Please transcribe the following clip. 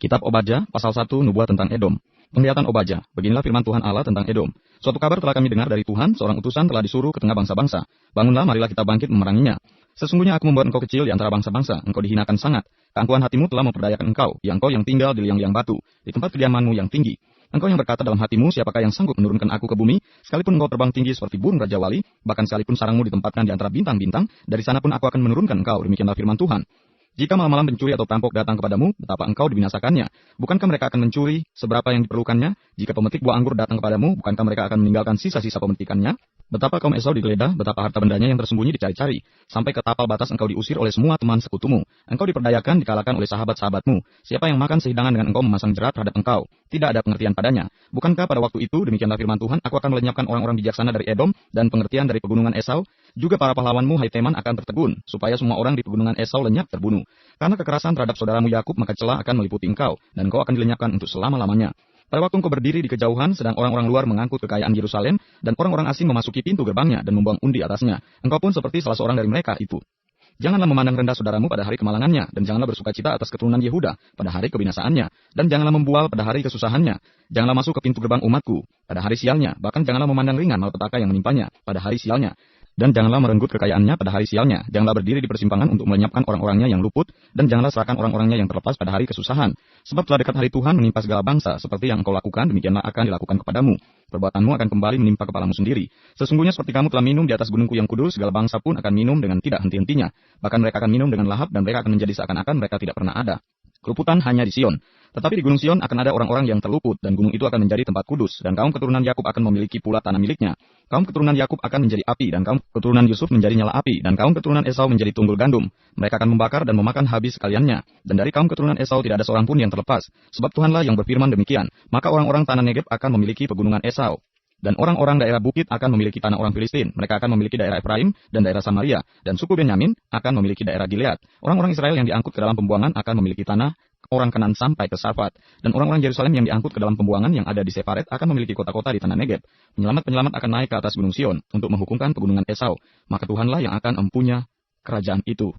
Kitab Obadja, pasal 1, nubuat tentang Edom. Penglihatan Obadja, beginilah firman Tuhan Allah tentang Edom. Suatu kabar telah kami dengar dari Tuhan, seorang utusan telah disuruh ke tengah bangsa-bangsa. Bangunlah, marilah kita bangkit memeranginya. Sesungguhnya aku membuat engkau kecil di antara bangsa-bangsa, engkau dihinakan sangat. Keangkuhan hatimu telah memperdayakan engkau, ya engkau yang tinggal di liang-liang batu, di tempat kediamanmu yang tinggi. Engkau yang berkata dalam hatimu, siapakah yang sanggup menurunkan aku ke bumi? Sekalipun engkau terbang tinggi seperti burung Raja Wali, bahkan sekalipun sarangmu ditempatkan di antara bintang-bintang, dari sana pun aku akan menurunkan engkau, demikianlah firman Tuhan. Jika malam-malam pencuri atau perampok datang kepadamu, betapa engkau dibinasakannya. Bukankah mereka akan mencuri seberapa yang diperlukannya? Jika pemetik buah anggur datang kepadamu, bukankah mereka akan meninggalkan sisa-sisa pemetikannya? Betapa kaum Esau digeledah, betapa harta bendanya yang tersembunyi dicari-cari. Sampai ke tapal batas engkau diusir oleh semua teman sekutumu. Engkau diperdayakan, dikalahkan oleh sahabat-sahabatmu. Siapa yang makan sehidangan dengan engkau memasang jerat terhadap engkau? Tidak ada pengertian padanya. Bukankah pada waktu itu, demikianlah firman Tuhan, aku akan melenyapkan orang-orang bijaksana dari Edom dan pengertian dari pegunungan Esau? Juga para pahlawanmu, hai Teman, akan tertegun, supaya semua orang di pegunungan Esau lenyap terbunuh. Karena kekerasan terhadap saudaramu Yakub, maka celah akan meliputi engkau, dan engkau akan dilenyapkan untuk selama-lamanya. Pada waktu engkau berdiri di kejauhan, sedang orang-orang luar mengangkut kekayaan Yerusalem, dan orang-orang asing memasuki pintu gerbangnya dan membuang undi atasnya. Engkau pun seperti salah seorang dari mereka itu. Janganlah memandang rendah saudaramu pada hari kemalangannya, dan janganlah bersukacita atas keturunan Yehuda pada hari kebinasaannya, dan janganlah membual pada hari kesusahannya. Janganlah masuk ke pintu gerbang umatku pada hari sialnya, bahkan janganlah memandang ringan malapetaka yang menimpanya pada hari sialnya. Dan janganlah merenggut kekayaannya pada hari sialnya. Janganlah berdiri di persimpangan untuk melenyapkan orang-orangnya yang luput, dan janganlah serahkan orang-orangnya yang terlepas pada hari kesusahan. Sebab telah dekat hari Tuhan menimpa segala bangsa, seperti yang engkau lakukan, demikianlah akan dilakukan kepadamu. Perbuatanmu akan kembali menimpa kepalamu sendiri. Sesungguhnya seperti kamu telah minum di atas gunungku yang kudus, segala bangsa pun akan minum dengan tidak henti-hentinya. Bahkan mereka akan minum dengan lahap, dan mereka akan menjadi seakan-akan mereka tidak pernah ada. Keluputan hanya di Sion. Tetapi di Gunung Sion akan ada orang-orang yang terluput, dan gunung itu akan menjadi tempat kudus, dan kaum keturunan Yakub akan memiliki pula tanah miliknya. Kaum keturunan Yakub akan menjadi api, dan kaum keturunan Yusuf menjadi nyala api, dan kaum keturunan Esau menjadi tunggul gandum. Mereka akan membakar dan memakan habis sekaliannya. Dan dari kaum keturunan Esau tidak ada seorang pun yang terlepas. Sebab Tuhanlah yang berfirman demikian. Maka orang-orang tanah Negeb akan memiliki pegunungan Esau. Dan orang-orang daerah bukit akan memiliki tanah orang Filistin. Mereka akan memiliki daerah Efraim dan daerah Samaria. Dan suku Benyamin akan memiliki daerah Gilead. Orang-orang Israel yang diangkut ke dalam pembuangan akan memiliki tanah orang Kanan sampai ke Safat. Dan orang-orang Yerusalem yang diangkut ke dalam pembuangan yang ada di Sefaret akan memiliki kota-kota di tanah Negeb. Penyelamat-penyelamat akan naik ke atas gunung Sion untuk menghukumkan pegunungan Esau. Maka Tuhanlah yang akan empunya kerajaan itu.